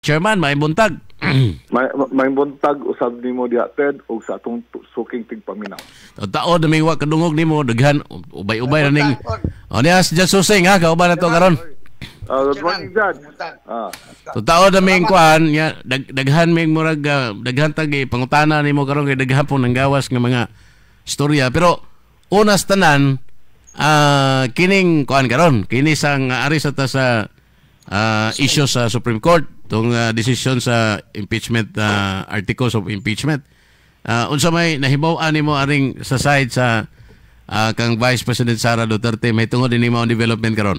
Chairman, may buntag. May buntag usab nimo diha Ted ug sa atong suking tigpaminaw. Tao na may wa kadungog nimo daghan ubay-ubay na ning. O niya just susing ha kauban na to karon. Good morning, Dad. Tao na may kuan ya daghan may murag daghan tagi pangutana nimo karon kay daghan po nang gawas nga mga istorya pero unas tanan kining kuan karon kini sang ari sa ta sa issue sa Supreme Court tong decision sa impeachment articles of impeachment. Unsa may nahibaw-an nimo aring sa side sa kang Vice President Sara Duterte may tungod din nimo ang development karon?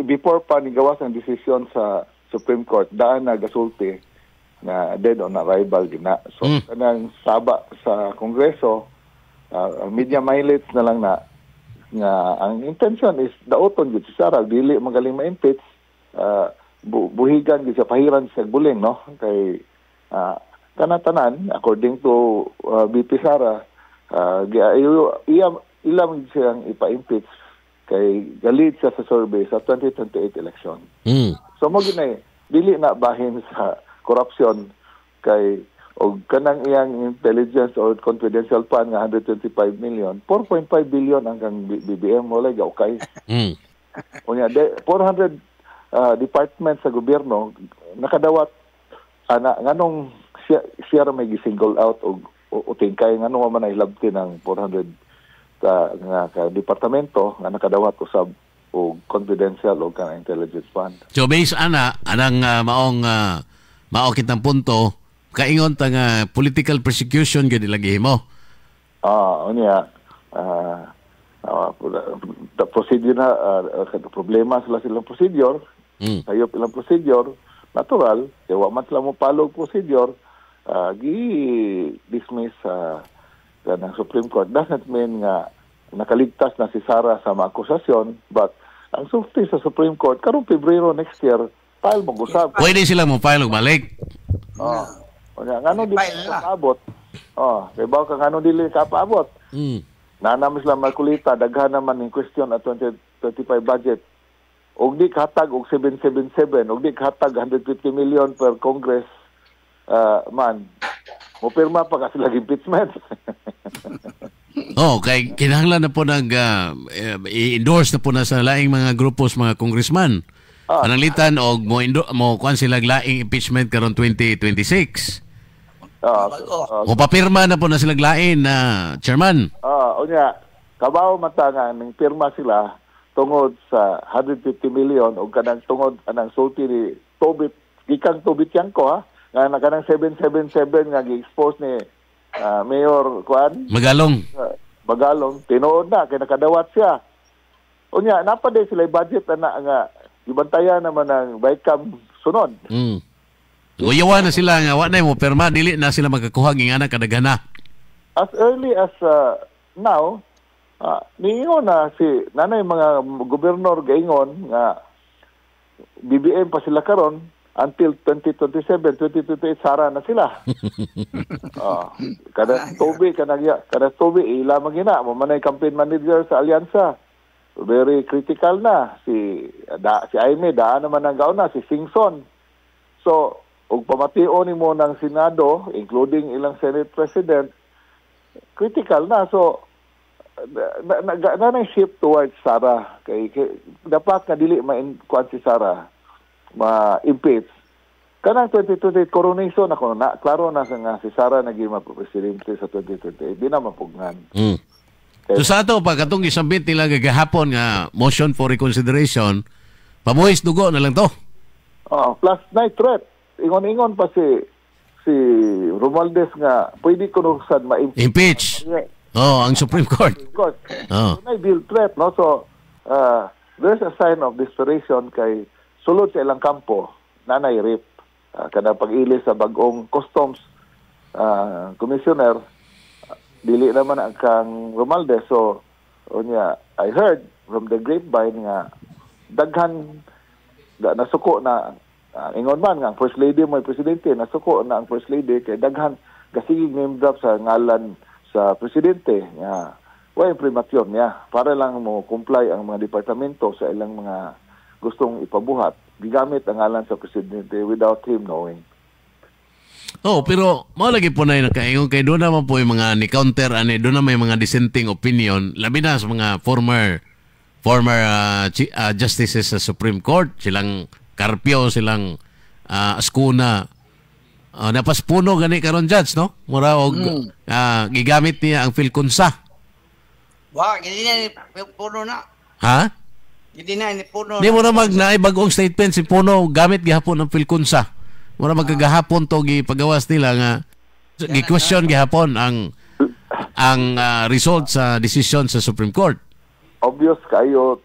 Before pa ni gawas ang decision sa Supreme Court, daan na gasulti na dead on arrival gina. So kanang saba sa Kongreso, media mileage na lang na nga ang intention is daoton gid si Sara dili magaling ma-impeach, buhigan gid sa pahiran sa buling no kay tanan according to BP Sara ilang siyang ipa-impeach kay galit siya sa survey sa 2028 election. So mo ginay dili na bahin sa corruption kay og kanang iyang intelligence or confidential fund nga 125 million, 4.5 billion ang kang BBM wala gaukay. Unya 400 department sa gobyerno nakadawat nganong siya may gisingle out og tingkay nganong man ay labti ng 400 ka departamento nga nakadawat usab og confidential o kanang intelligence fund. So based anang mao kitang punto kaingon ta nga political persecution gyud ilagi mo. Unya the procedure na problema silang procedure. Hayop ilang procedure natural kay wa man sila mo palog procedure gi-dismiss ng Supreme Court. Doesn't mean nga nakaligtas na si Sara sa mga akusasyon, but ang sulti sa Supreme Court karong Pebrero next year file mag-usab. Pwede sila mo file og balik. Ngano dili kapaabot. Kay bawo ka ngano dili kapaabot. Nanami sila makulita daghan naman in question at 2025 budget. Og di katag og 777, og di katag 150 million per Congress man. Mo pirma pa kasi lagi impeachment. Kay kinahanglan na po i-endorse na po na sa laing mga grupos mga congressman. Pananglitan og mo kuan sila laing impeachment karon 2026. O papirma na po na sila lain na chairman. Unya kabaw mata nga ning pirma sila tungod sa 150 million o kanang tungod anang sulti ni Tobit gikang Tobit Yanko nga kanang 777 nga gi-expose ni Mayor Kuan Magalong tinuod na kay nakadawat siya. Unya napaday sila budget nga gibantayan naman ang Vicam sunod. Uyawa na sila nga wa na mo perma dili na sila magkakuha ng anak kadagana. As early as now niingon na si nanay mga gobernador gaingon nga BBM pa sila karon until 2027, 2028 Sara na sila. Kada Toby ilamang gina mo manay campaign manager sa alyansa. Very critical na si Aimee daan naman ang gaon na si Singson. So og pamation nimo ng Senado including ilang Senate President critical na so na shift towards Sara kay dapat na dili ma-kuan si Sara ma-impeach kanang 2028 coronation ako na klaro na nga si Sara naging presidente sa 2028 di na mapugnan. So sa ato pa katong isambit nila gagahapon nga motion for reconsideration pamuhis dugo na lang to. Plus night threat ingon pa si Romualdez nga pwede kuno sad ma-impeach. Ang Supreme Court. May bill threat, no? So, there's a sign of desperation kay sulod sa ilang kampo, nanay rape. Kada pag-ilis sa bagong customs commissioner, dili naman ang kang Romualdez. So, I heard from the grapevine nga daghan nasuko na ingon man nga First Lady mo presidente, nasuko na ang First Lady kay daghan gasigig name drop sa ngalan sa presidente nga way premature niya para lang mo comply ang mga departamento sa ilang mga gustong ipabuhat gigamit ang ngalan sa presidente without him knowing. Oh, pero malagi po na yung nakaingon kay doon naman po yung mga ni-counter, doon naman yung mga dissenting opinion, labi na sa mga former justices sa Supreme Court, silang Carpio, silang Ascuna, napaspuno gani karon judge, no? Mura og gigamit niya ang Philconsa. Wa, hindi na puno na. Ha? Hindi na ni puno. Di mo na bagong statement si Puno gamit gihapon ang Philconsa. Mura magkagahapon to gipagawas nila nga gi-question gihapon ang result sa decision sa Supreme Court. Obvious kayo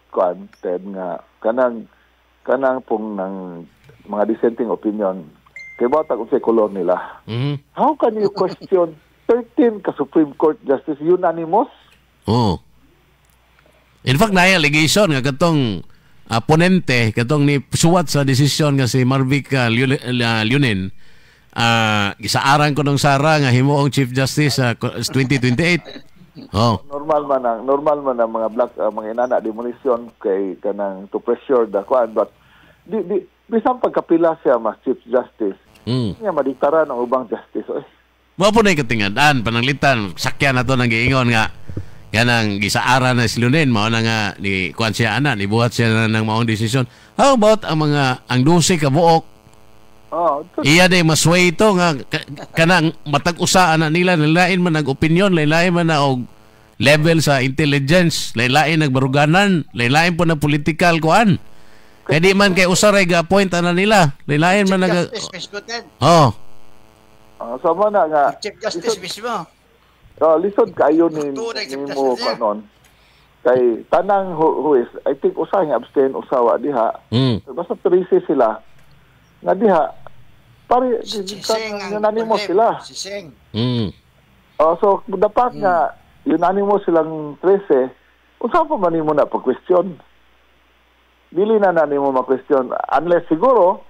Ted nga kanang pong ng mga dissenting opinion kay bawat ang kolor nila. How can you question 13 ka Supreme Court justice unanimous? Oh. In fact, na allegation nga katong ponente, katong ni suwat sa desisyon nga si Marvic Leonin, isaaran ko ng Sara nga himuong Chief Justice sa 2028. Oh. Normal man ang mga mga inana demolition kay kanang to pressure the kwan, but di bisan pagkapila siya mas Chief Justice. Niya madiktaran ang ubang justice. Mao po na katingadan pananglitan sakyan nato nang giingon nga kanang gisaara na si Leonin mao na nga ni kuan siya ana ni buhat siya na ng maong desisyon. How about ang 12 ka buok? Iya day masway ito nga kanang matag usa ana nila lain man ang opinion, lain man na og level sa intelligence, lain nagbaruganan, lain po na political kuan. Kaya di man kay usaray ga-appoint ana nila, lain man nag sama na nga Chief Justice mismo. Lisod kayo ni mo kanon. Kay tanang huwis, I think usahay nga abstain usawa diha. Basta 13 sila. Nga diha pare unanimous sila. So dapat nga unanimous silang 13. Unsa pa man nimo na pag-question? Dili na nimo ma-question unless siguro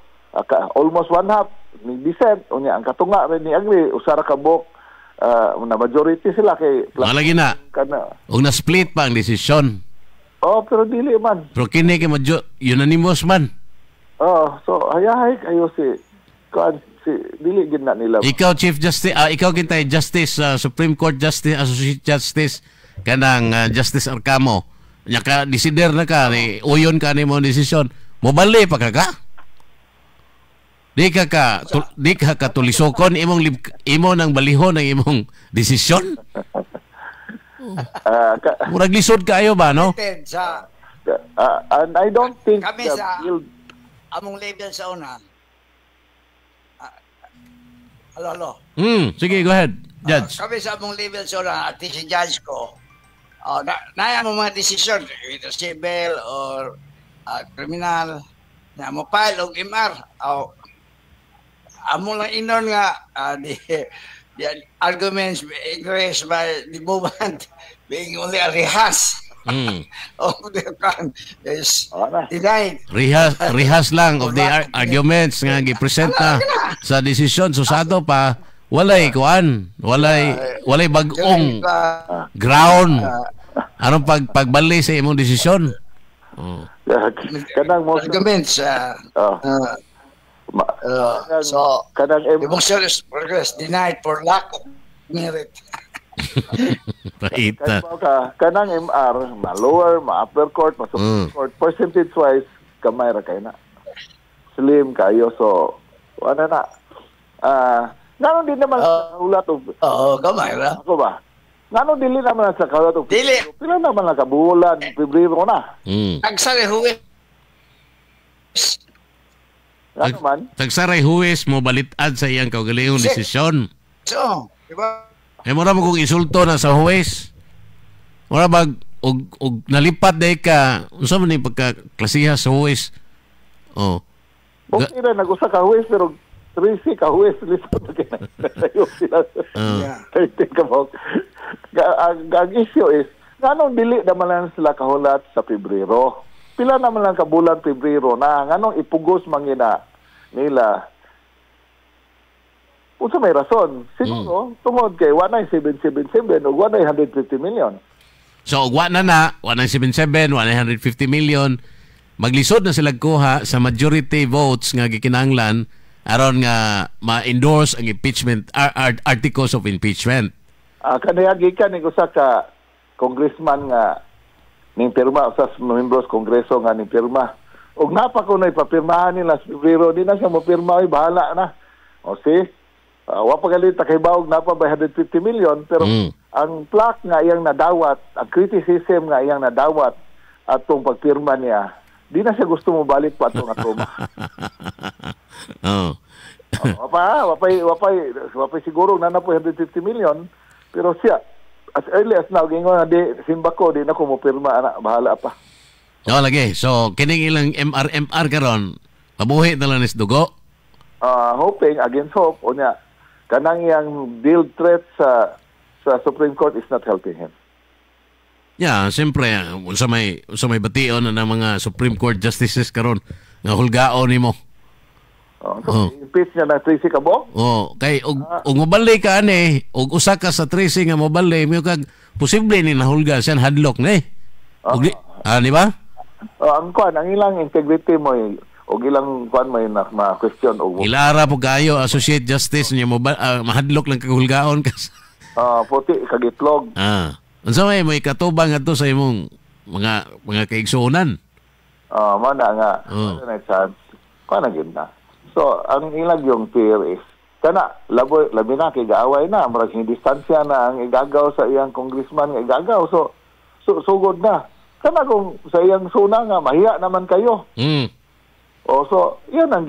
almost one half ni dissent unya ang katunga rin ni agree usara ka bok na majority sila kay malagi na kana og na split pa ang desisyon. Pero dili man. Pero kini kay unanimous man. So hayahay kayo si dili gid na nila. Ikaw Chief Justice, ikaw kintay Justice Supreme Court Justice Associate Justice kanang Justice Arcamo. Nya ka desider na ka ni uyon ka nimo desisyon. Mobali pa ka? Di ka tulisokon imo nang balihon ang imong desisyon. Murag lisod kaayo ba, no? And I don't think kami sa among level sa una. Hello. Sige, go ahead, Judge. Kami sa among level sa una, at si Judge ko, na mo mga desisyon, either civil or criminal, na mo file og MR, amo lang inon nga the arguments raised by the movement being only a rehas of the plan is denied. Rehas lang of the arguments nga gipresent na sa desisyon susado pa walay kuan, walay bag-ong ground anong pagbali sa imong desisyon. Kanang mo arguments so kanang emotional progress denied for lack of merit. Paita. Kanang MR ma-lower, ma-upper court, ma-Supreme Court percentage wise kamay ra kay na slim kayo so ano na ngano din naman sa ulat of kamay ra ako ba ngano dili naman sa kaulat of dili pila naman ka bulan Pebrero na agsari huwis Tagsaray huwes mo balitad sa iyang kaugalingong desisyon. So, diba? Mura mo kung insulto na sa huwes. Mura bag og nalipat day ka unsa man ni pagkaklasiha sa huwes. Okay na nag-usa ka huwes pero 13 ka huwes lisod na kayo sila. I think about ang issue is nganong dili naman lang sila kahulat sa Pebrero. Pila naman lang kabulan Pebrero na nganong ipugos mangina nila. Unsa may rason? Siguro tungod kay 1977 o 150 million. So og wa na 1977, 150 million maglisod na sila kuha sa majority votes nga gikinahanglan aron nga ma-endorse ang impeachment articles of impeachment. Kanayagi ka ni usa ka congressman nga ning pirma sa membros kongreso nga ning pirma. Og napa ko na ipapirmahan nila sa Pebrero, di na siya mo pirma, ay bahala na. O si, wa pa galit kay bawog napa by 150 million, pero ang plaque nga iyang nadawat, ang criticism nga iyang nadawat atong pagpirma niya, di na siya gusto mo balik pa atong atoma. Wapay siguro na po 150 million, pero siya, as early as now, gingon na di, simba ko, di na ko mo pirma, ana, bahala pa. No, lagi. So, kining ilang MR karon, mabuhi na lang is dugo? Hoping, against hope, o niya, kanang iyang deal threat sa Supreme Court is not helping him. Yeah, siyempre, sa may bation na ng mga Supreme Court justices karon nga hulgaon nimo. Impeach niya na 13 ka bo? Kay og mobalik ka ani, og usa ka sa 13 nga mobalik, mo kag posible ni nahulga siya hadlok ni. Di ba? Ang ilang integrity mo og ilang mo na question og ilara po kayo associate justice niya mo mahadlok lang kagulgaon kas. Puti kagitlog. Unsa may katubang adto sa imong mga kaigsuonan? Mana nga. Na chance. Kana gid na. So, ang ilang yung fear is kana labi na kay gaaway na marag distansya na ang igagaw sa iyang congressman nga igagaw. So sugod na. Kana kung sa iyang suna nga mahiya naman kayo. So yan ang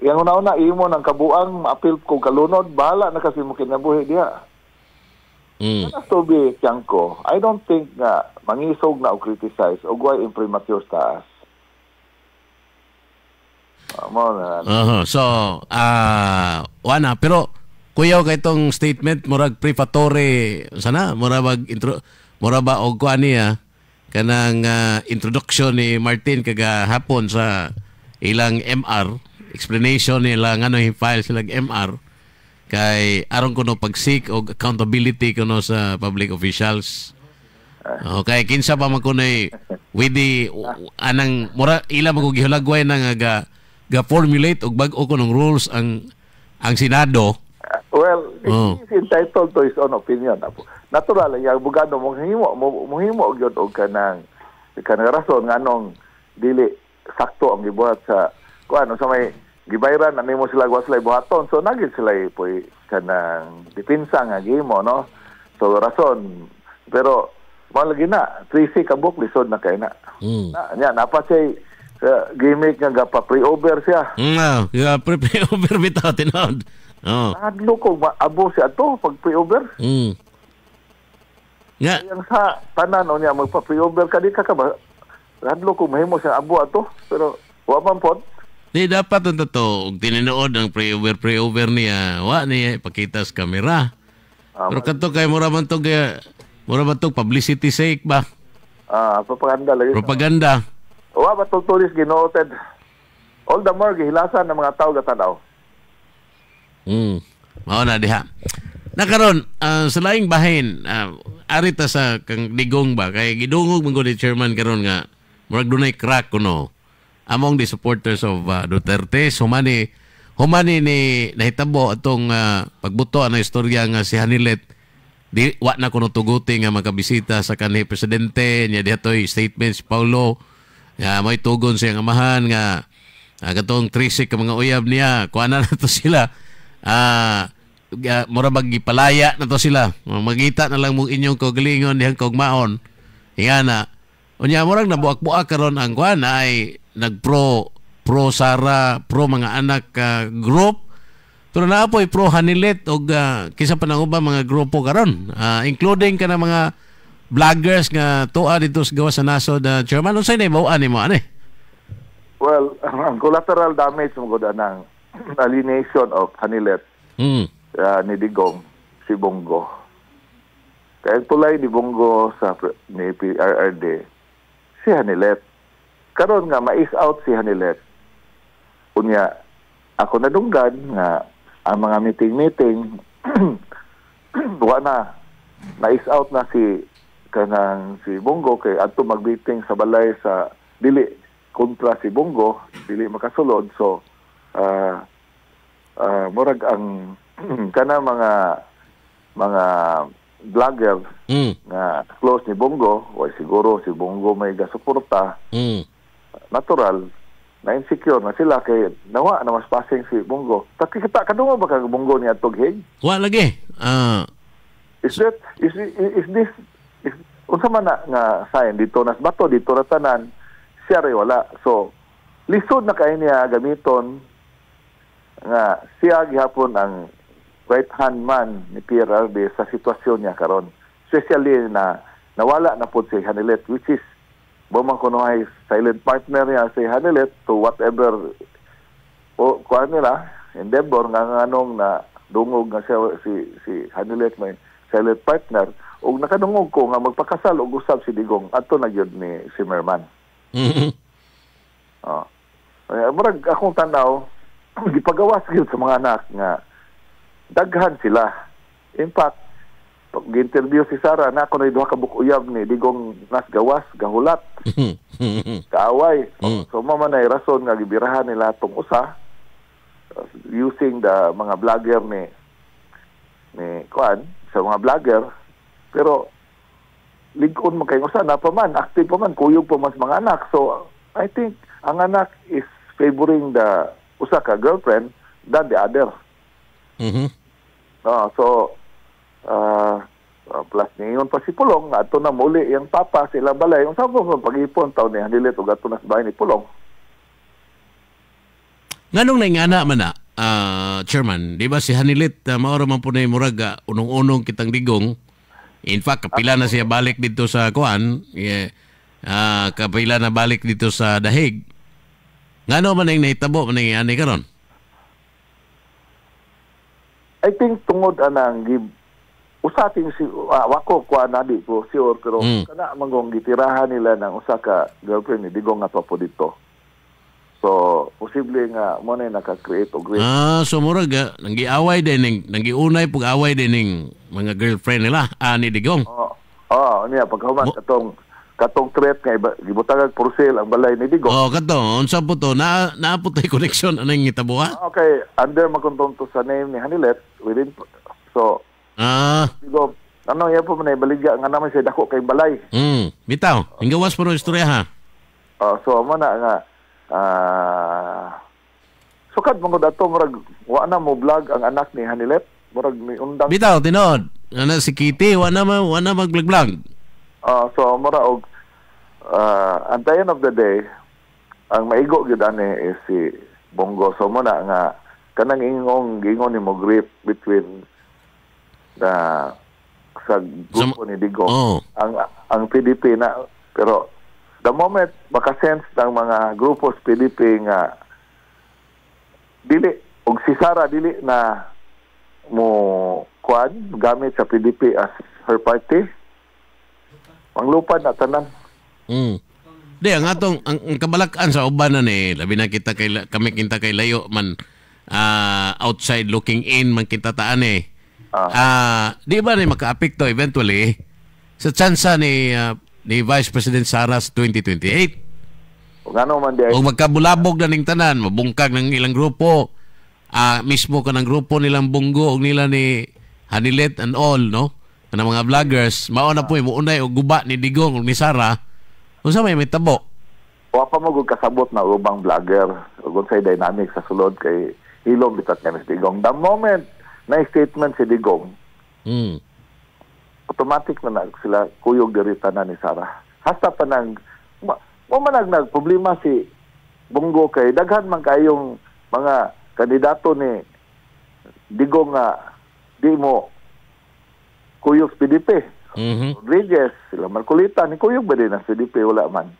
yang una-una imo ng kabuang maapil ko kalunod, bahala na kasi mo kinabuhi diha. To be Tiangco, I don't think nga mangisog na o criticize o guay imprimatur taas. Wana, pero kuyaw kay itong statement, murag prefatory, sana, murag og kuan niya, kanang introduction ni Martin kagahapon sa ilang MR, explanation nila nga no file silang MR, kay aron kuno pag-seek og accountability kuno sa public officials. Okay, kinsa pa man kunoy with the anang mura ila magugihulagway na nga ga-formulate og bag-o kunong rules ang Senado. Well, he's entitled to his own opinion. Natural lang, yung abogado mohimo gyud og kanang rason nganong dili sakto ang gibuhat sa kuan sa may gibayran ani mo sila was lay buhaton, so nagid sila poy kanang depensa nga gimo, no? So rason, pero mo lagi na 3C ka book lisod na kay na. Nya napa say gimmick nga pa pre-over siya. Pre-over bitaw tinod. Adlo ko abo siya to pag pre-over. Yang sa tanan o niya magpa-pre-over ka di ka ba? Adlo ko mahimo siya abo ato, pero wa man pod. Di dapat ang totoo, tininood ang pre-over niya, wa niya ipakita sa kamera. Pero kanto kay mura man to publicity sake ba? Propaganda lagi. Propaganda. Wa ba to tourist ginoted? All the more gihilasan ng mga tao gatanaw. Mao na diha. Nakaron sa laing bahin, arita sa kang digong ba kay gidungog man ni chairman karon nga murag dunay crack kuno among the supporters of Duterte. Humani ni nahitabo atong pagbuto ang istorya nga si Hanilet di wa na kuno tuguti nga makabisita sa kanhi presidente nya dihatoy statement si Paulo nga may tugon siyang amahan nga katong trisik ka mga uyab niya kuana na to sila mura magipalaya na to sila magita na lang mong inyong kagalingon dihang kogmaon ingana unya murag nabuak-buak karon ang kuan ay nagpro Sara pro mga anak group pero naapoy pro Hanilet og kisa pa nang uba mga grupo karon including kana mga vloggers nga tuwa dito sa gawas sa nasod chairman unsay na mao ani mo ani. Well, ang collateral damage mo gud anang alienation of Hanilet ni Digong si Bongo. Kaya tulay ni Bongo ni PRRD si Hanilet. Karon nga mais out si Hanilet. Unya ako nadunggan nga ang mga meeting wa na mais out na si Bongo kay adto mag-meeting sa balay sa dili kontra si Bongo, dili makasulod. So murag ang kana mga vlogger nga close ni Bongo, o siguro si Bongo may gasuporta, natural na insecure na sila kay nawa na mas passing si Bongo. Kita kadungo ba kag Bongo niya tughig? Wa lagi. Is this unsa man na nga sign dito nas bato dito na tanan siya ray wala. So lisod na kay niya gamiton nga siya gihapon ang right hand man ni PRRD sa sitwasyon niya karon. Especially na nawala na po si Hanilet, which is bumang kunohay silent partner niya si Hanilet to whatever kuan nila endeavor nga nganong na dungog nga siya si Hanilet may silent partner ug nakadungog ko nga magpakasal og usab si Digong adto na gyud ni Zimmerman. Murag akong tanaw gipagawas gyud sa mga anak nga daghan sila. In fact, pag interview si Sara na ako na duha ka bukuyab ni Digong nas gawas gahulat kaaway. So mamanay rason nga gibirahan nila tong usa using the mga vlogger ni kuan sa mga vlogger, pero ligon man kay usa na pa man active pa man kuyog pa mas mga anak. So I think ang anak is favoring the usa ka girlfriend than the other. So plus niyon pa si Pulong nga ato na muli yung papa sila balay unsa po pag-ipon taon ni Hanilet ug ato na sa bahay ni Pulong. Nganong naingana man na Chairman, di ba si Hanilet maoro man po na murag unong-unong kitang Digong. In fact, kapila na siya balik dito sa kuan, kapila na balik dito sa Dahig. Ngano man ang nahitabo man ang ani karon? I think tungod anang usating si wako kuan nadi ko sure pero kana manggong gitirahan nila ng usa ka girlfriend ni Digong nga po dito. So posible nga mo na naka-create og risk. So murag nanggiaway din nanggiunay pug away din ning mga girlfriend nila ni Digong. Niya paghuman katong threat kay gibutagag for sale ang balay ni Digong. Kato unsa po to na po tay connection anang gitabo ha? Okay, under makontonto sa name ni Hanilet within so Digong ano ya po man baligya nga naman siya dako kay balay. Bitaw, inggawas po no istorya ha. So mo na nga sukad mo dato murag wa na mo vlog ang anak ni Hanilet murag ni undang bitaw tinod ana si Kitty wa na mag-vlog. So mura og at the end of the day ang maigo gyud ani is si Bongo. So mo na nga kanang ingon ni mo grip between sa grupo ni Digong ang PDP na pero the moment makasense ng mga grupos PDP nga dili og si Sara dili na mo kuan gamit sa PDP as her party panglupad na tanan. Di ang atong ang kabalakan sa uban na ni labi na kita kami kay layo man outside looking in man kita taan di ba ni maka-apekto eventually sa tsansa ni Vice President Sara sa 2028. O magkabulabog na ning tanan, mabungkag ng ilang grupo, mismo ka ng grupo nilang Bongo o nila ni Hanilet and all, no? Na mga vloggers, mauna po muunay o guba ni Digong o ni Sara, kung sa may tabo. Wa pa mo kasabot na ubang vlogger, kung sa dynamic sa sulod kay hilom bitat nga si Digong. The moment na statement si Digong, automatic na sila kuyog dirita na ni Sara. Hasta pa nang nagproblema si Bongo kay daghan man kayong mga kandidato ni Digong nga di mo kuyog PDP. Rodriguez, sila Marcolita, ni kuyog ba din ang PDP? Wala man.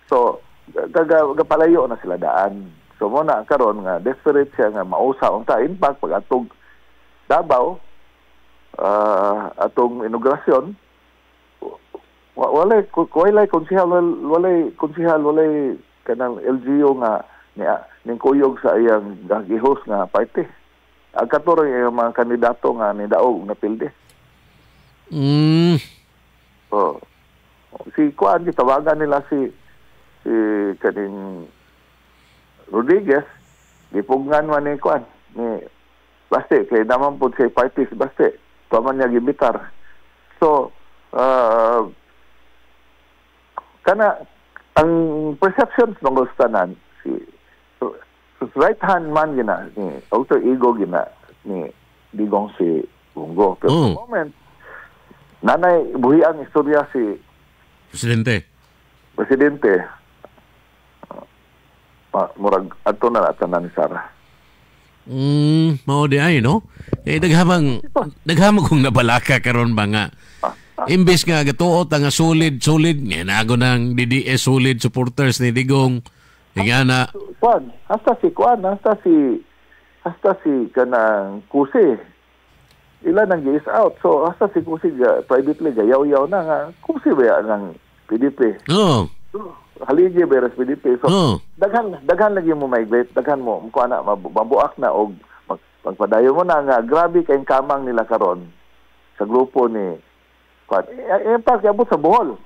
So, gapalayo na sila daan. So, muna karon nga desperate siya nga mausa unta impact pag atog Davao atong inaugurasyon walay konsehal walay kanang LGU nga ning kuyog sa iyang gihos nga party ang katurang yung mga kandidato nga ni daog na pilde. So si kuan gitawagan nila si si kaning Rodriguez gipugnan man ni kuan ni baste kay naman pud say parties baste paman niya gibitar. So kana ang perceptions ng gustanan si right hand man gina ni alter ego gina ni Digong si Bongo. Pero sa moment nanay buhi ang istorya si Presidente. Murag ato na tanan ni Sara. Mao di ay no. Daghamang kung nabalaka karon ba nga. Imbes nga gatuot ang solid nga nago nang DDS solid supporters ni Digong. Ingana hasta si kanang Kusi. Ilan nang is out. So hasta si Kusi privately gayaw-yaw na nga Kusi ba ng PDP. Haligi beres PDP. So daghan lagi mo migrate, daghan mo kuana mabuak na og magpadayon mo na nga grabe kay kamang nila karon sa grupo ni kuan. Impact abot sa Bohol.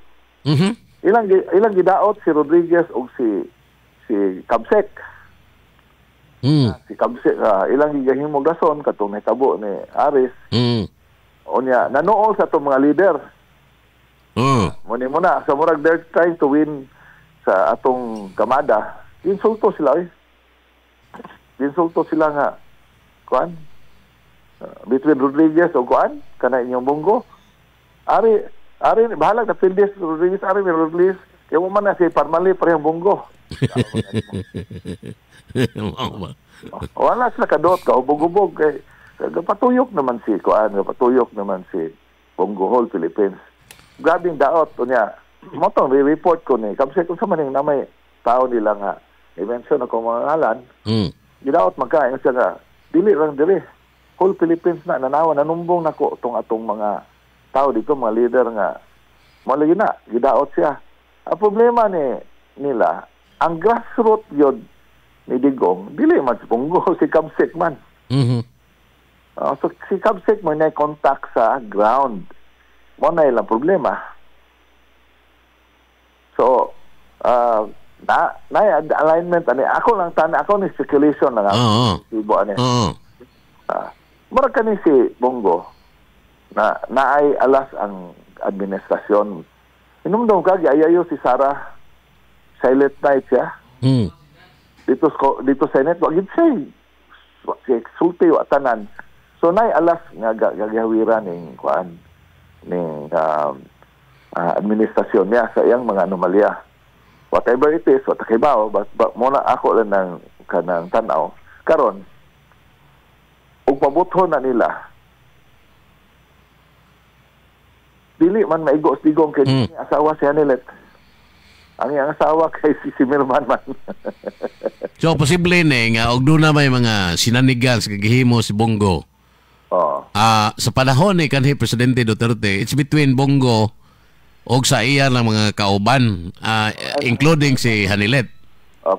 Ilang gidaot si Rodriguez og si Kamsek. Si Kamsek ilang gigahimog dason katong nahitabo ni Aris. Onya nanool sa atong mga leader. Mo na sa murag they're trying to win sa atong kamada. Insulto sila nga kuan between Rodriguez o kuan kana inyong Bongo. Ari bahala na Pildes Rodriguez ari ni Rodriguez kaya mo man na si Parmali parehong Bongo. Wala sila kadot ka ubog-ubog kay patuyok naman si kuan patuyok naman si Bongo Hall Philippines. Grabing daot niya. Motong re-report ko ni kasi kung sa maning na may tao nila nga i-mention ako mga ngalan gidaot magkain siya nga dili lang dili whole Philippines na nanawa nanumbong nako tong atong mga tao dito mga leader nga malagi na gidaot siya. Ang problema nila ang grassroots yun ni Digong dili man si Bongo si Kamsek man. So si Kamsek mo na contact sa ground mo na ilang problema. So, na alignment ani ako lang ako ni speculation lang ibo ani. Murag kani si Bongo na naay alas ang administrasyon. Inumdum ka ayayo si Sara silent night siya. Dito Senate wa gid say sulti wa tanan. So naay alas nga gagawiran ning kuan ning administrasyon niya sa iyang mga anomalya. Whatever it is, watakibaw, but muna ako lang ng kanang tanaw. Karon, ug pabuthon na nila, dili man maigos Digong kay asawa si Hanilet. Ang iyang asawa kay si Mirman man. So, posible nga, og doon na may mga sinanigan sa kagihimo si Bongo. Sa panahon ni kanhi Presidente Duterte, it's between Bongo og sa iya lang mga kauban, including si Hanilet.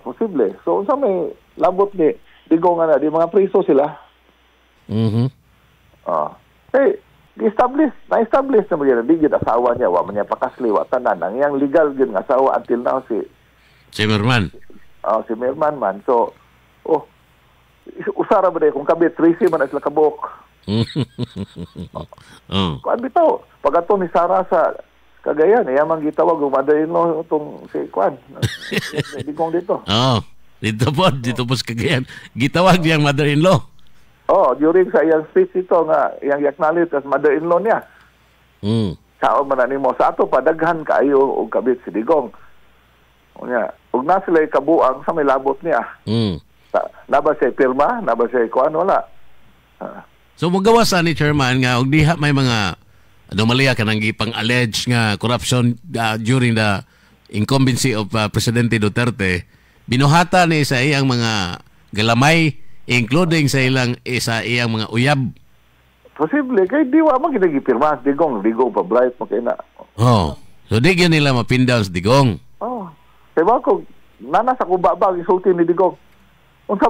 Posible. So, sa may labot ni Digong nga di mga preso sila. Hey, na-establish na mga digit asawa niya, wa man niya pakasli, wa tanan. Ang iyang legal yun nga asawa until now si Merman. Si Merman man. So, usara ba kung kabit, Tracy man sila kabok. Kuan bitaw, pag ato ni Sara sa Cagayan, yamang gitawag o mother-in-law itong si Kwan. Digong dito. Dito po sa Cagayan. Gitawag niyang mother-in-law. During sa iyang speech ito nga, iyang acknowledge as mother-in-law niya. Sao man na mo. Sa ato, padaghan kaayo o kabit si Digong. Huwag na sila ikabuang sa may labot niya. Naba siya pirma? Naba siya Kwan? Wala. So, magawasan ni Chairman nga, og diha may mga anomalya kanang gipang-allege nga corruption during the incumbency of Presidente Duterte, binuhata ni sa iyang mga galamay, including sa iyang mga uyab. Posible, kay diwa mo ginagipirma, Digong pa bright mo kay na. So di gyud nila mapindaw sa Digong. Kaya ba ko, nana sa kubabag, isulti ni Digong. Unsa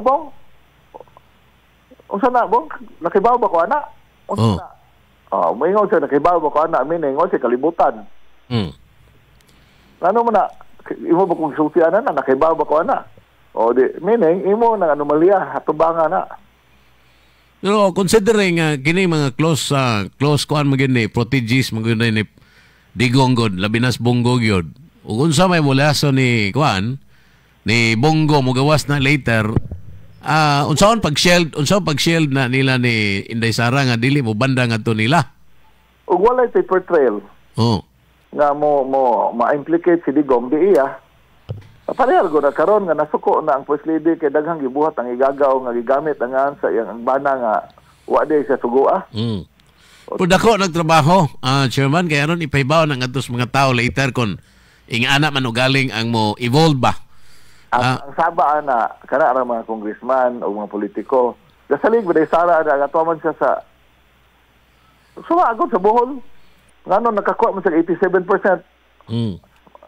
na, bong? Nakibaw ba ko, anak? Unsa na? Maingaw siya, nakibaw ba ko, anak? Maingaw siya, kalibutan. Ano mo na, imo ba kung sultian na nakaibaw ba ko ana? O di meaning imo nang anomalya hatubangan na. Pero considering kini mga close kuan magini proteges magini ni Digong god labinas Bongo gyud. Ug unsa may mulaso ni kuan ni Bongo mogawas na later unsaon pag shield na nila ni Inday Sara nga dili mo banda ngadto nila. Ug walay paper trail. Oh. Nga mo ma-implicate si Digong di iya. Parehal ko na karon nga nasuko na ang first lady kay daghang gibuhat ang igagaw nga gigamit ang sa iyang bana nga wa day sa sugoa. Pero dako nagtrabaho, Chairman, kaya ron ipaibaw ng atos mga tao later kung ingana man o galing ang mo evolve ba. Ang saba na kana ra mga congressman o mga politiko, gasalig ba day Sara na gatuman siya sa agod sa Bohol. Ngano nakakuha man sa 87%.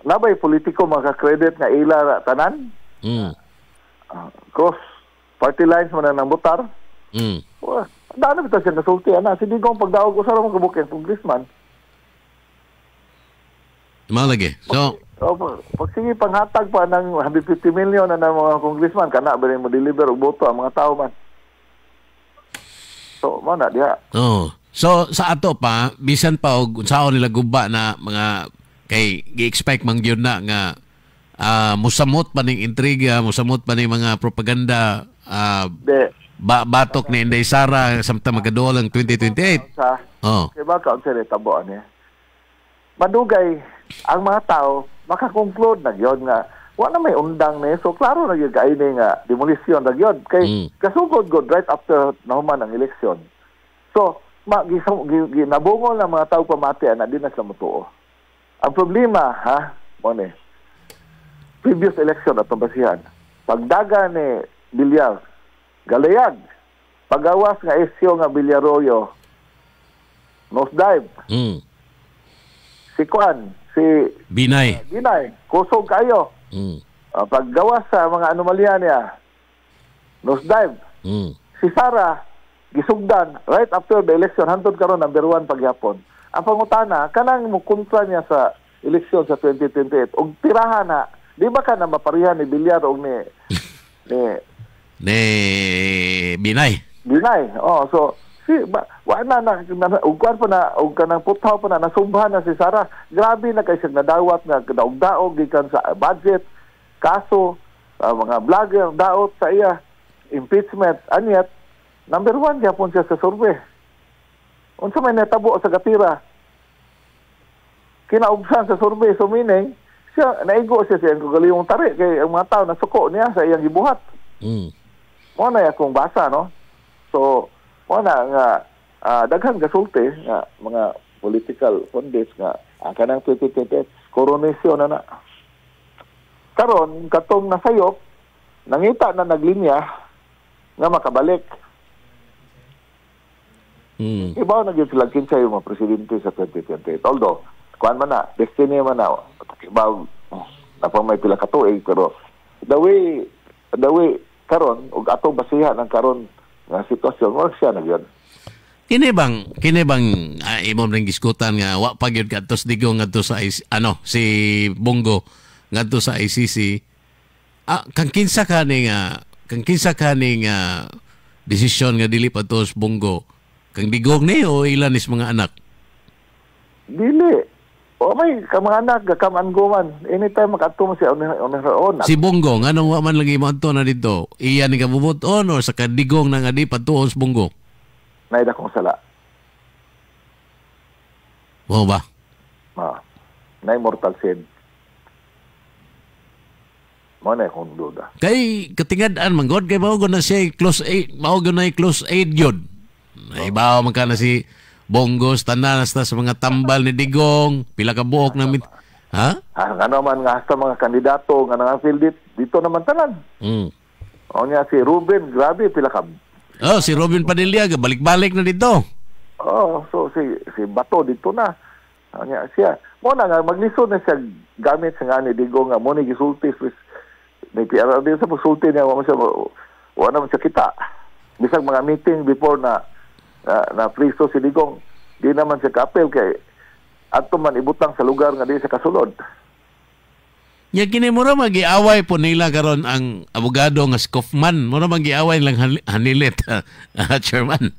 Labay politiko maka-credit nga ila tanan. Cross party lines man nang butar. Dano bitaw siya nasulti ana si Digong pagdaog usa ra mo kabukeng congressman. Malagi. So pag sige panghatag pa ng 150 million na ng mga congressman kana ba mo deliver og boto ang mga tao man. So mo na diha. So sa ato pa bisan pa og unsaon nila guba na mga kay gi-expect man gyud na nga musamot pa ning intriga, musamot pa ning mga propaganda batok ni Inday Sara samtang magaduol ang 2028. Kaya ba ka unsa tabo ani? Madugay ang mga tao maka-conclude na gyud nga wa na may undang ni so klaro na gyud kaini nga demolisyon na gyud kay kasugod god right after nahuman ang eleksyon. So ginabungol na mga tao pamati ana di na sa mutuo. Ang problema, previous election at basihan, pagdaga ni Bilyar, galayag, pagawas nga isyo nga Bilyaroyo, nosedive. Si Kwan, si Binay, kusog kayo. Paggawas sa mga anomalya niya, nosedive. Si Sara, gisugdan, right after the election, hantod karon number 1 pagyapon. Ang pangutana, kanang mukontra niya sa eleksyon sa 2028, og tirahan na, di ba ka na maparihan ni Bilyar o ni Binay? Binay, so, wala na, ugkuan pa na, ug kanang putaw pa na, nasumbahan na si Sara, grabe na kay siya nadawat na daog-daog, gikan sa budget, kaso, mga vlogger, daot sa iya, impeachment, anyat, number 1 yapon siya sa survey. Unsa may natabo sa gatira. Kinaubsan sa survey so meaning siya naigo siya ang kagaling tari kay ang mga tao nasuko niya sa iyang gibuhat. Mo na akong basa no. So mo na nga daghang gasulti nga mga political pundits nga kanang 2028 coronation na. Karon katong nasayop nangita na naglinya nga makabalik. Ibaw na gyud sila kinsay mga presidente sa 2028. Although, kuan man na, destiny man na, ibaw, na pa may pila ka tuig, pero the way karon ug atong basihan ang karon nga sitwasyon, wala siya na gyud. Kini bang imong ring diskutan nga wa pa gyud kadtos Digong ngadto sa si Bongo ngadto sa ICC. Kang kinsa ka ni desisyon nga dili pa tos Bongo. Kang Digong ni o ilan is mga anak? Dili. O may mga anak, gakaman guman. Anytime makato mo siya on. Si Bongo, nganong wa man lagi mo ato na dito? Iya ni kabubuton o sa Digong na nga di patuos Bongo? Naida kong sala. Oo ba? Na immortal sin. Mo na kung duda. Kay katingad-an manggod kay mao na siya close aid, mao na close aid yun. Naibaw man ka na si Bongo tanan sa mga tambal ni Digong, pila ka buok na ano man nga sa mga kandidato nga nang-field dito naman tanan. O niya si Ruben, grabe pila ka. Si Ruben Padilla balik-balik na dito. So si Bato dito na. O niya siya. Mo na nga maglisod na siya gamit sa nga ni Digong nga mo ni gisulti may PRD sa pagsulti niya wala man siya kita. Bisag mga meeting before na priso si Digong, di naman siya ka-apel kay ato man ibutang sa lugar nga di sa kasulod. Ya kini mura magiaway po nila karon ang abogado nga si Kaufman. Mura magiaway lang hanilit, Chairman.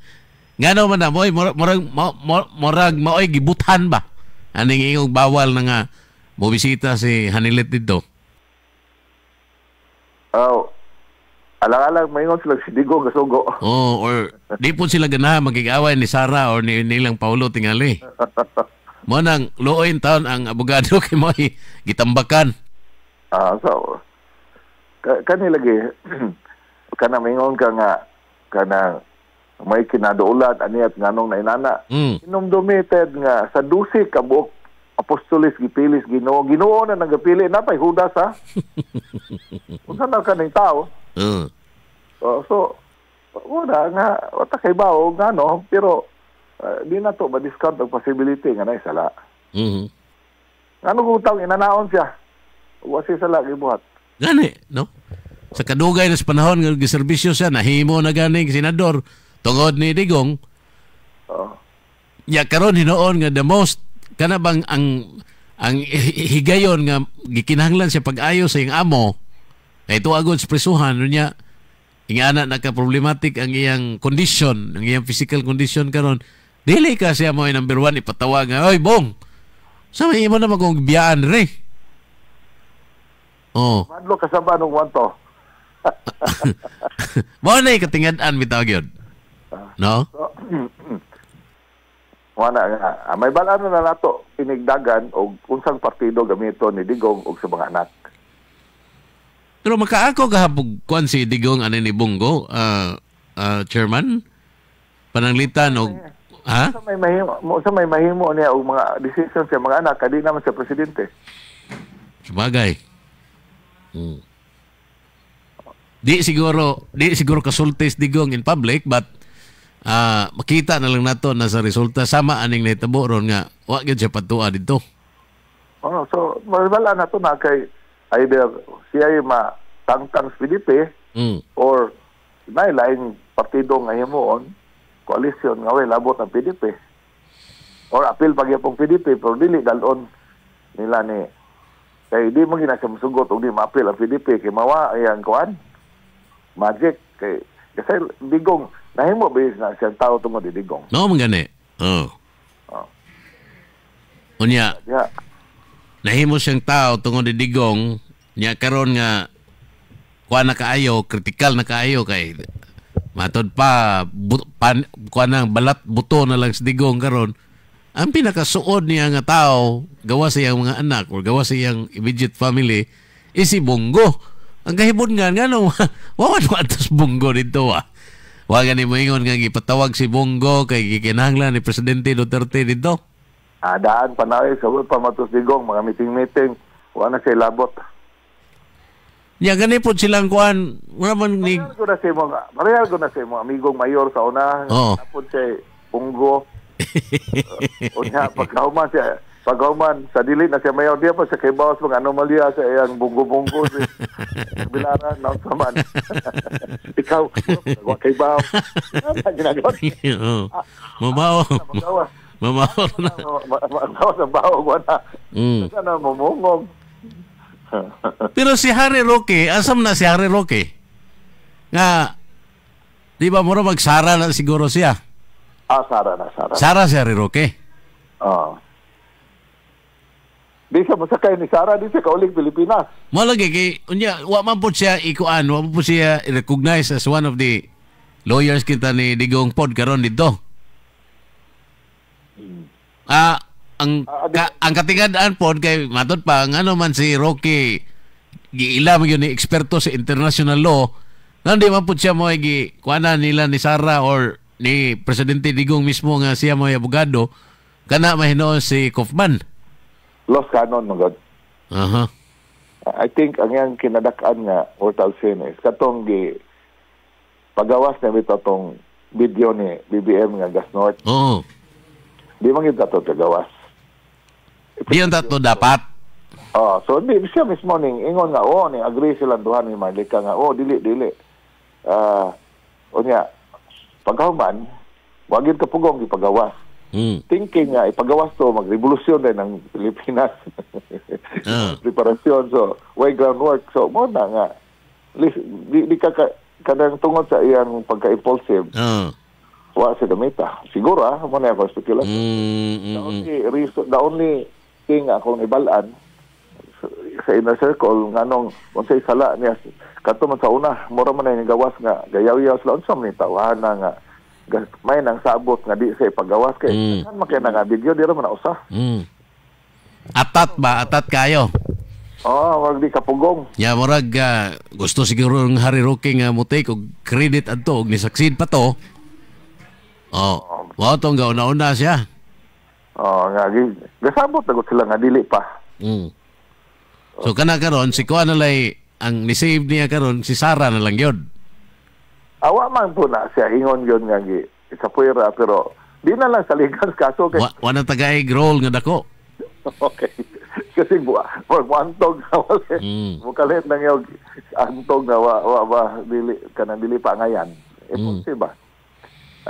Ngano man na moy murag maoy gibutan ba? Aning ingong bawal na nga mobisita si hanilit dito. Oh. Alang-alang maingon sila si Digong kasugo. Oh, or di po sila ganahan magig-away ni Sara or ni nilang Paulo tingali. Mo nang luoy taon ang abogado kay mo gitambakan. So kani lagi kana maingon ka nga kana may kinaduulan ani at nganong nainana. Inumdomated nga sa 12 ka buok apostoles gipilis Ginoo. Ginoo na nagapili na pay Judas ha. Unsa na kaning tao? So wala nga wata kay bao nga no pero di na to ma-discount ang possibility nga na sala. Ano gutang inanaon siya? Wa siya sala gibuhat. Gani, no? Sa kadugay na panahon nga giserbisyo siya nahimo na ganing senador tungod ni Digong. Ya karon hinoon nga the most kana bang ang higayon nga gikinahanglan siya pag-ayo sa iyang amo. Ito agad sa presuhan niya ingana naka-problematic ang iyang condition, ang iyang physical condition karon. Dili ka siya mo number 1 ipatawag nga, "Oy, Bong. Sa may imo na magong biyaan re." Oh. Madlo kasaba nung wanto. Mo na katingad-an bitaw gyud. No? Wala nga. May balano na nato pinigdagan og unsang partido gamiton ni Digong og sa mga anak. Pero makaako kahapog kuan si Digong ani ni Bongo, Chairman, pananglitan og ha? Sa may mahimo niya og mga decision sa mga anak kadi naman sa presidente. Sabagay. Di siguro kasultes Digong in public but makita na lang nato na sa resulta sama aning nahitabo ron nga wa gyud siya patuwa dito. So wala na to na kay either siya ay matangtang sa PDP or may laing partido nga himuon koalisyon nga way labot ng PDP or apil pagyapong PDP pero dili dalon nila ni kay di mo gina siya masugot o di maapil ang PDP kay mawa ayang kuan magic kay kasi Digong nahimo ba na siyang tao tungod di Digong man gani unya nahimo siyang tao tungod di Digong nya karon nga kuan na kaayo critical na kaayo kay matod pa kuan nang balat buto na lang si Digong karon ang pinakasuod niya nga tao gawa sa iyang mga anak or gawa sa iyang immediate family is si Bongo. Ang kahibon nga no wawan atas Bongo dito wa gani mo ingon nga gipatawag si Bongo kay gikinahanglan ni Presidente Duterte dito. Daan panaway sa pa matos Digong mga meeting wa na siya labot. Ya gani po silang kuan wala man ni Marehal ko na sa mga amigong mayor sa una napod siya Bongo. Unya pagkauman sa dili na siya mayor diya pa sa kay bawas mga anomalya sa iyang bunggo-bunggo sa bilaran na saman. Ikaw wa kay bawas. Ginagawa. Mamaw na. Bawas ang bawag wala. Sana mamungog. Pero si Harry Roque, asam na si Harry Roque? Nga, di ba mura magsara na siguro siya? Sara si Harry Roque? Di siya masakay ni Sara, di siya kauling Pilipinas. Malagi kay, unya, wa man po siya ikuan, wa man po siya recognize as one of the lawyers kita ni Digong Pod karon dito. Ang katingad-an pod kay matod pa ngano man si Rocky giilam yun ni eksperto sa international law nandi man pud siya mo gi kuana nila ni Sara or ni Presidente Digong mismo nga siya mo abogado kana mahino si Kaufman Los Canon magod. I think ang yang kinadak-an nga mortal sin is katong gi pagawas na bitaw tong video ni BBM nga Gas North. Di man gyud tato gawas. Di yung tato dapat. So di siya mismo ning ingon nga ni agree sila duha ni Marlica nga dili. Unya pagkahuman wag gyud kapugong gipagawas. thinking nga ipagawas to, magrevolusyon din ng Pilipinas. Preparasyon, so way groundwork. So mo na nga di ka kadang tungod sa iyang pagka-impulsive. Wa sa damita. Siguro mo na ako speculation. The only thing akong ibalaan sa inner circle nganong unsay sala niya kadto man sa una mura man ang gawas nga gayaw-yaw sila unsa man tawahan nga may nang sabot nga di sa ipagawas kay kan makay nga video dira man usa. Atat kayo. Wag di kapugong. Ya murag gusto siguro ng Harry Roque nga mo take og credit adto og ni succeed pa to. Wow tong gauna-una siya. Nga gasabot na sila nga dili pa. So kana karon si Kuan nalay ang ni-save niya karon si Sara na lang yun. Awa man po na siya ingon yun nga sa puwera pero di na lang sa ligas kaso kay wala tagay role nga dako. Okay. Kasi mo antog na wala. Mukalit nang yung antog na wa dili kanang dili pa ngayan. Imposible ba?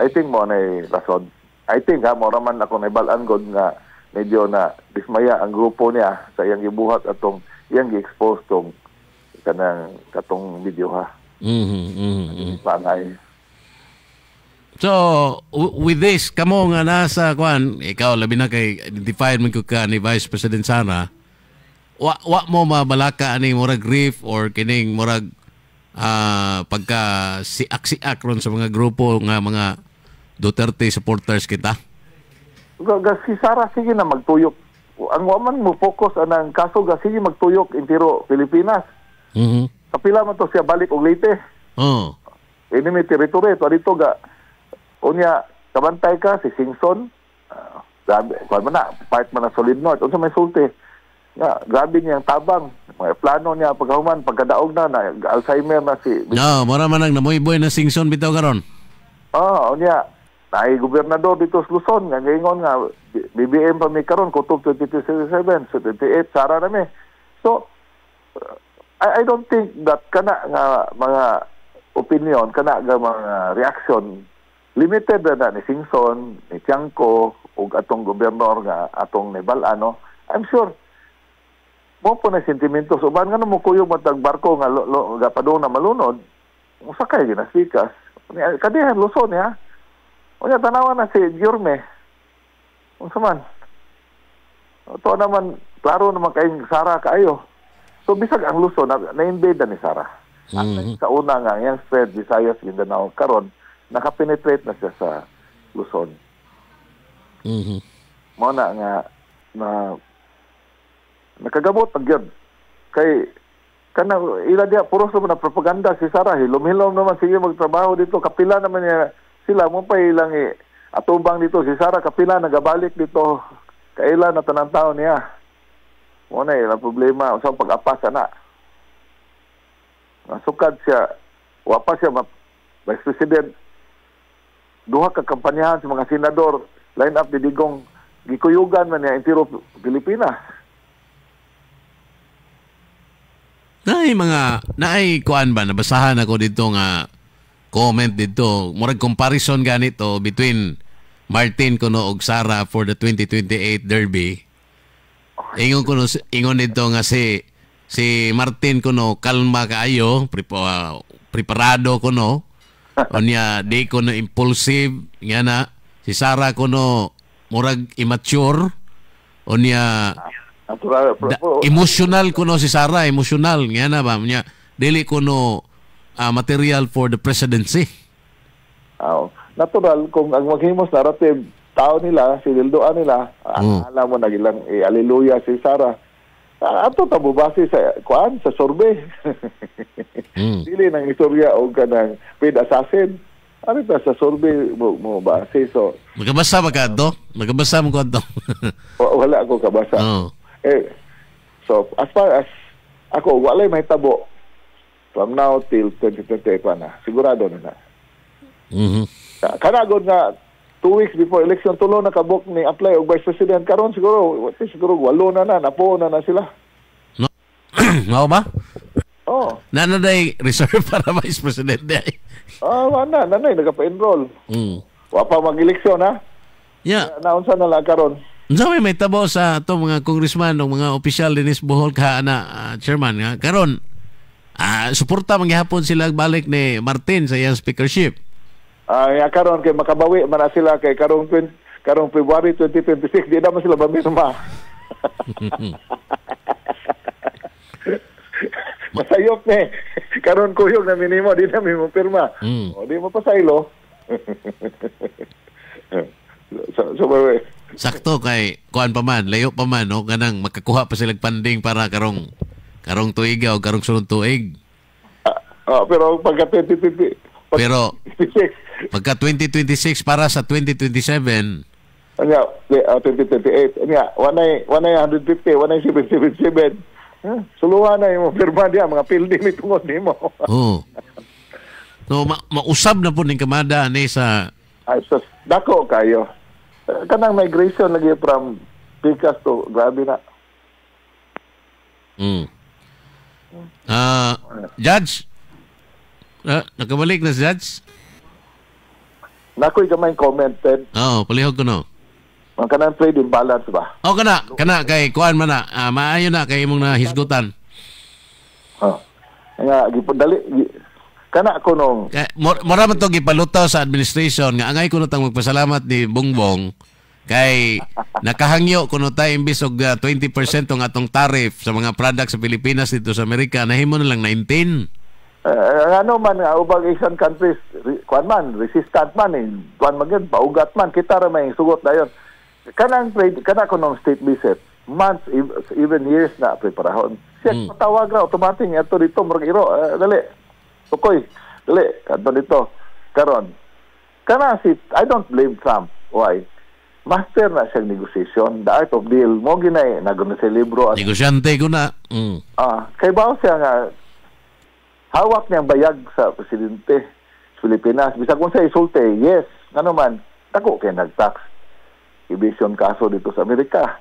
I think mo na rason. I think mo raman ako naibalan god nga medyo na dismaya ang grupo niya sa iyang gibuhat atong iyang gi-expose tong kanang katong video ha. Pangay. So with this kamo nga nasa Kuan ikaw labi na kay identified man ko ka ni Vice President Sara wa mo mabalaka ani murag grief or kining murag pagka siak ron sa mga grupo nga mga Duterte supporters kita. Si Sara sige na magtuyok. Ang waman mo focus anang kaso sige magtuyok intiro Pilipinas. Kapila man to siya balik og Leyte. Enemy territory to dito ga unya kabantay ka si Singson. Grabe, kuan man na part man na Solid North. Unsa may sulti? Nga, grabe niyang tabang. May plano niya pagkahuman pagkadaog na Alzheimer na si. Mura man ang namoy-boy na Singson bitaw karon. Unya ay gobernador dito sa Luzon nga ngayon nga BBM pa may karon kutob 2027 so 28 Sara na mi. So I don't think that kana nga mga opinion kana nga mga reaction limited na ni Singson, ni Tiangco ug atong gobernador nga atong Nebalano. I'm sure mo po na sentimento uban nga mo kuyog matag barko nga padung na malunod usakay ginasikas kadihan Luzon ya. Unya tanawan na si Giorme. Unsa man? Ito naman klaro naman kay Sara kaayo. So bisag ang Luzon na-invade ni Sara. Sa una nga yang spread Visayas Mindanao karon naka-penetrate na siya sa Luzon. Mo na nga na nakagamot pag yun. Kay kana ila dia puros naman na propaganda si Sara. Hilom-hilom naman sige magtrabaho dito. Kapila naman niya sila mo pa ilang atubang dito si Sara kapila nagabalik dito kailan na tanang taon niya mo na ilang problema usang pag-apas na nasukad siya wapa siya Vice President duha ka kampanyahan sa mga senador line up di digong gikuyugan man niya intiro Pilipinas. Naay kuan ba nabasahan ako dito nga comment dito, murag comparison ganito between Martin kuno og Sara for the 2028 Derby. Ingon dito nga si Martin kuno kalma kaayo, preparado kuno. Onya di kuno impulsive nga na. Si Sara kuno murag immature. Onya emotional kuno si Sara, emotional nga na ba nya dili kuno material for the presidency. Natural kung ang maghimos narrative tao nila, sinildoan nila, alam mo nagilang aleluya si Sara. Ato tabo base sa kuan sa survey. Dili nang istorya o kanang paid assassin. Ano ta sa survey mo base so. Magabasa ba ka to? Magabasa mo ko to. Wala ako kabasa. So as far as ako walay may tabo from now till 2028 na. Sigurado na. Kanagod nga 2 weeks before election tulo na kabuk ni apply og Vice President karon siguro walo na napo na sila. No. Mao ba? Nanaday reserve para Vice President day. Nanay nagapa-enroll. Wa pa mag-eleksyon ha. Yeah. Naunsa na lang karon. Unsa may tabo sa ato mga congressman o mga opisyal dinis Bohol ka na chairman nga karon suporta manggihapon sila balik ni Martin sa iyang speakership. Karon kay makabawi man na sila kay karong February 2026 di naman sila mamirma. Masayop ni. Karon kuyog na minimo di na mo pirma. O di mo pasaylo. So sakto kay kuan pa man, layo pa man no kanang makakuha pa sila funding para karong tuig o karong sunod tuig. Pero pagka 2026 pagka 2026 para sa 2027 2028 wanay 150 wanay 777 suluhan na yung firma diya mga building ni tungod nimo. So mausab na po ning kamada ni sa dako kayo kanang migration lagi from Picas to grabe na. Judge nakabalik na si Judge? Nakoy gamay commented. Palihog ko no. Ang kanang trade imbalance ba? Kana kay kuan man na maayo na kay imong nahisgutan. Nga gipundali kana ko nung mora man to gipalutaw sa administration nga angay kuno tang magpasalamat ni Bongbong kay nakahangyo kuno ta imbis og 20% ang atong tariff sa mga products sa Pilipinas dito sa Amerika nahimo na lang 19. Ano man ubang Asian countries kuan man resistant man kuan magid paugat man kita ra may sugot dayon. Kanang trade kana ko nung state visit months even years na preparahon. Siya patawag ra automatic ato dito murag iro dali. Tukoy, dali, kanto dito. Karon, kana I don't blame Trump. Why? Master na siyang negotiation. The art of deal. Mo ginay, nagunan sa libro. Negosyante ko na. Kay bawo siya nga, hawak niyang bayag sa presidente sa Pilipinas. Bisa kung sa isulte, yes. Ano man, ako kaya nag-tax. Evasion kaso dito sa Amerika.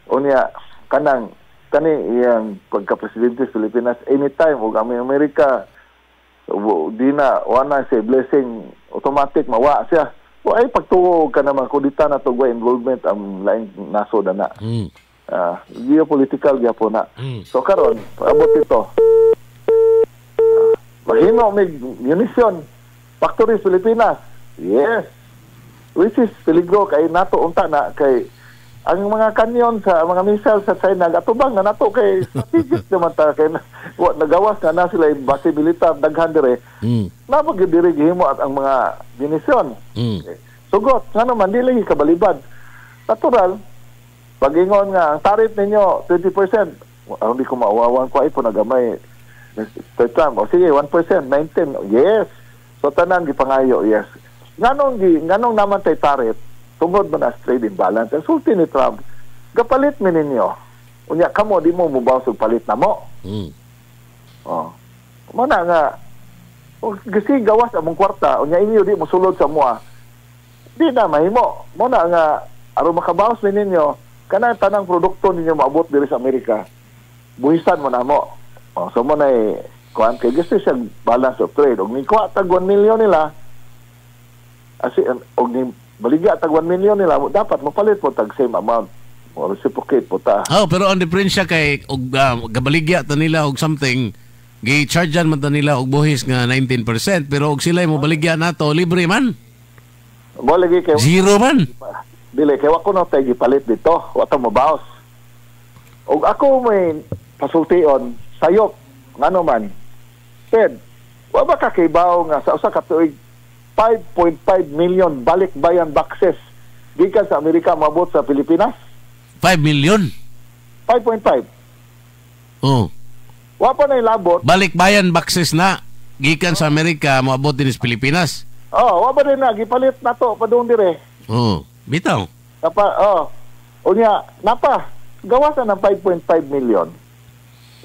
O niya, kani iyang pagka-presidente sa Pilipinas, anytime, o kami Amerika, di na wana siya blessing automatic mawa siya o ay pagtuo ka naman kudita na to involvement ang laing naso na geopolitical gyapon na so karon abot ito mahimo may munition factory sa Pilipinas yes which is peligro kay nato unta na kay ang mga kanyon sa mga missile sa China gatubang na nato kay strategic naman ta kay nagawas na sila base militar daghan dire na magdiri gihimo at ang mga munition sugot nga naman di lagi kabalibad natural pagingon nga ang tariff ninyo 20% hindi ko maawawan ko ay po nagamay third time o sige 1% 19 yes so tanan gipangayo yes nganong naman tay tariff tungod man as trade imbalance. Ang sulti ni Trump, kapalit mi ninyo. Unya, kamo, di mo mubaw sa palit na mo. Mana nga, kasi gawas among kwarta, unya inyo di mo sulod sa mua. Di na mahimo. Mana nga, aron makabawas mi ninyo, kanang tanang produkto ninyo maabot diri sa Amerika. Buhisan mo na mo. So mo na kuhan kay gusto siya balance of trade. Og ni kuha tag 1 million nila, og ni baligya tag 1 million nila dapat mapalit po tag same amount o reciprocate po ta. Pero ang diferensya kay og gabaligya ta nila og something gi-chargean man ta nila og buhis nga 19% pero og sila mo baligya nato libre man. Mo lagi kay zero man. Dili kay wa ko no tay gipalit dito, wa ta mabawas. Og ako may pasultion sayop ngano man. Ted, wa ba ka kaybaw nga sa usa ka tuig 5.5 million balik-bayan boxes gikan sa Amerika mabot sa Pilipinas. 5 million? 5.5. Wa pa na ilabot. Balik-bayan boxes na gikan sa Amerika mabot din sa Pilipinas. Wa pa rin na gipalit na to padung dire. Bitaw. Unya napa gawasan ng 5.5 million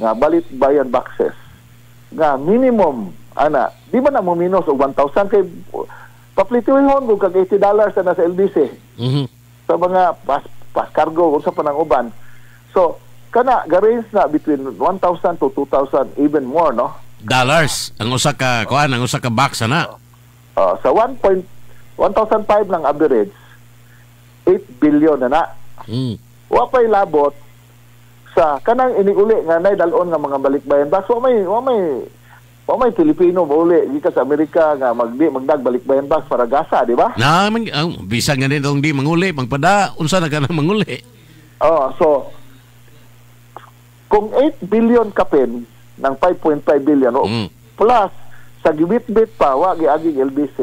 nga balik-bayan boxes. Nga minimum ana, di ba na mo minus og 1,000 kay paplituhon ko kag $80 na sa LBC. Sa mga pas cargo unsa pa nang uban. So, kana ga-range na between 1,000 to 2,000 even more, no? Dollars ang usa ka kuan, ang usa ka box ana. Sa 1,500 lang average. 8 billion na. Wa pay labot sa kanang iniuli nga nay dalon nga mga balikbayan bus. Wa may Pilipino mauli gikan sa Amerika nga magdagbalikbayan bus para gasa, di ba? Na bisag nga nitong di manguli, magpada unsa na kanang manguli. So kung 8 billion kapin ng 5.5 billion plus sa gibit-bit pa wa giaging LBC.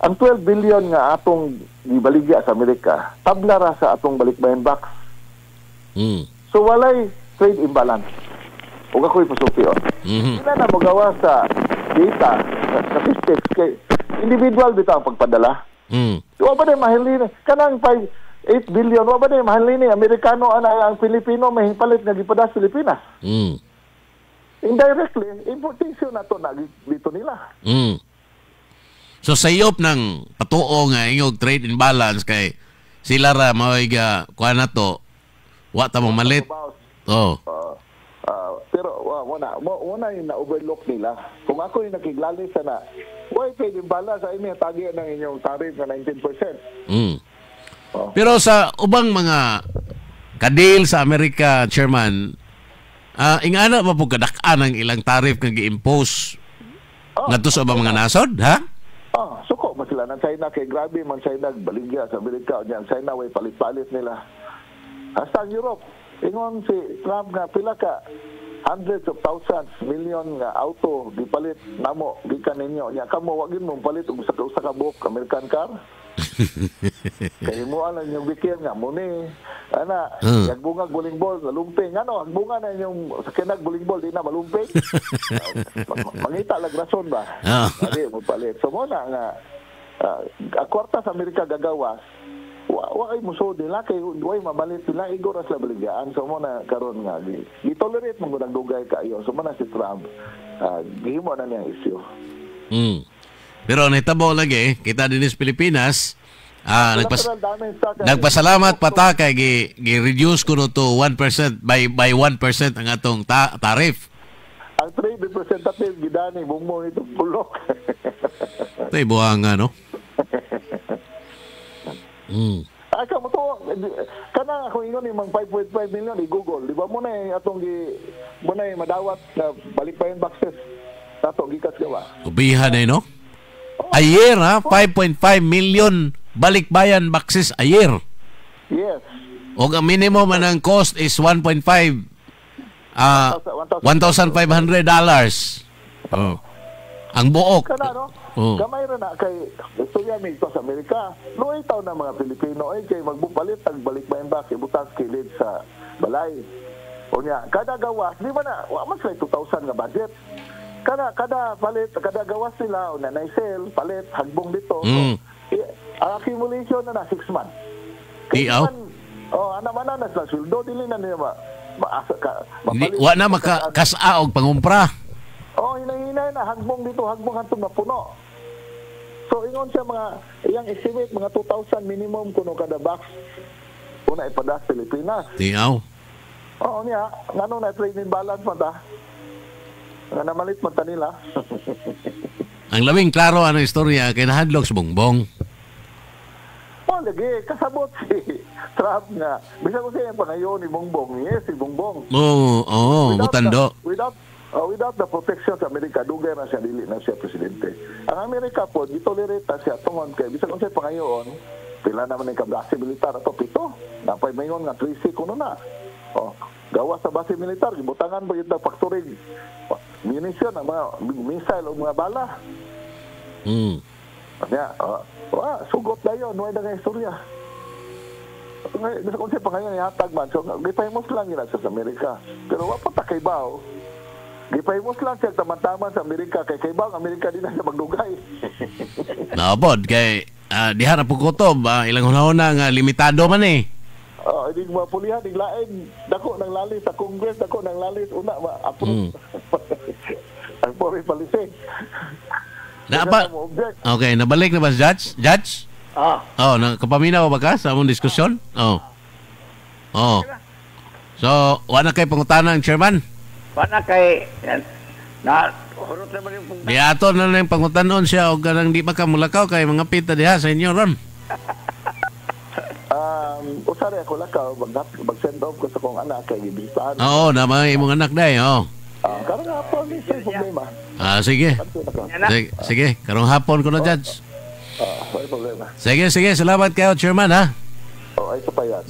Ang 12 billion nga atong gibaligya sa Amerika, tabla ra sa atong balikbayan box. So walay trade imbalance. Ug ako'y pasupion. Na magawa sa data, sa statistics kay individual bitaw ang pagpadala. Wa ba day mahalin kanang 8 billion wa ba day mahalin ni Amerikano ang Pilipino may palit nga gipada sa Pilipinas. Indirectly importation nato na dito nila. So sayop ng patuo nga ingog trade imbalance kay sila ra mao'y kuha na to wa ta mamalit. Pero wala yung na-overlook nila. Kung ako yung nakiglali sa na why trade imbalance sa inyo tagi ng inyong tariff na 19%. Pero sa ubang mga kadil sa Amerika, Chairman, ingana pa po kadak-an ang ilang tariff nga gi-impose ngadto sa ubang mga nasod, ha? Suko man sila ng China kay grabe man China baligya sa Amerika o diyan China way palit-palit nila. Hasta Europe, ingon si Trump nga pila ka hundreds of thousands, million nga auto gipalit namo gikan ninyo. Nya kamo wa gyud mong palit og usa ka buok American car. Kay mo alang yung bikin nga mo ni ana yagbungag bowling ball nalumping ano agbunga na yung sakinag bowling ball di na malumping. Mangita lag rason ba? Dili mo palit. So mo na nga kwarta sa Amerika gagawas wa ay muso nila kay way mabalit sila igor sa baligaan. So mo na karon nga gi-tolerate mo gud dugay kaayo. So mo na si Trump gihimo na niya issue. Pero nitabo lagi kita din sa Pilipinas nagpasalamat pa ta kay gi-reduce kuno to 1% by 1% ang atong tariff. Ang trade representative gidani bummo ito pulok. Tay buhanga no. Kamo to kana ako ingon ni mang 5.5 million i-Google. Di ba mo na atong mo na madawat na balikbayan boxes nato gikas gawa. Ubihan na no? A year, 5.5 million balikbayan boxes a year. Yes. O ang minimum ang cost is $1.5 $1,500. Ang buok. Kana no? Gamay ra na kay istorya mi ito sa Amerika. Luoy taw na mga Pilipino ay kay magbupalit ang balikbayan box ibutang kilid sa balay. O nya kada gawas di ba na wa man 2,000 nga budget. Kada palit, kada gawas sila o nanay sale, palit, hagbong dito. So, ang accumulation na 6 months. Tiaw? Ana-mana na sa sweldo, dili na niya wa na makakasa og pangumpra. Hinay-hinay na, hagbong dito, hagbong hantong na puno. So, ingon siya iyang estimate, mga 2,000 minimum kuno kada box. Una ipada sa Pilipinas. Tiaw? Niya, ngano na trade balance man ta? Nga namalit man ta nila. Ang labing klaro ano istorya kay nahadlok sa bongbong. Lagi kasabot si Trump nga bisag ko siya pangayo ni Bongbong. Yes, si Bongbong. Butando. Without the protection sa Amerika, dugay na siya, dili na siya presidente. Ang Amerika po, gitolerate siya tungon kay bisag ko siya pangayoon, pila naman yung kabase militar ato pito. Napay mayon nga 3C kuno na. Gawa sa base militar, gibutangan ba yung factory munition, mga missile o mga bala. Sugot na yun, nuway na nga istorya. Gusto ko siya pa ngayon ihatag man, so gipahimos lang yun sa Amerika. Pero wapot na kay Bao, gipahimos lang siya taman-taman sa Amerika, kay Bao, Amerika din na siya magdugay. Naabod, kay diha na po kutob, ilang hunahuna nga limitado man eh. Hindi mga pulihan, iglaing dako ng lalis sa Congress, dako ng lalis una ma-approve. Ang pori palising. Okay, nabalik na ba Judge? Nakapaminaw ba ka sa among diskusyon? So, wala kay pangutanan, Chairman? Wala kay hurot naman yung Di ato na lang pangutanon siya o ganang di ba ka mulakaw kay mga pita diha sa inyo ron. usari ako lakaw, mag-send off ko sa kong anak kay gibisaan. Oo, na mga imong anak day, oo. Karong hapon, may problema. Sige. Sige, karong hapon ko na, Judge. May problema. Sige, salamat kayo, Chairman, ha? Ay, ito pa yan.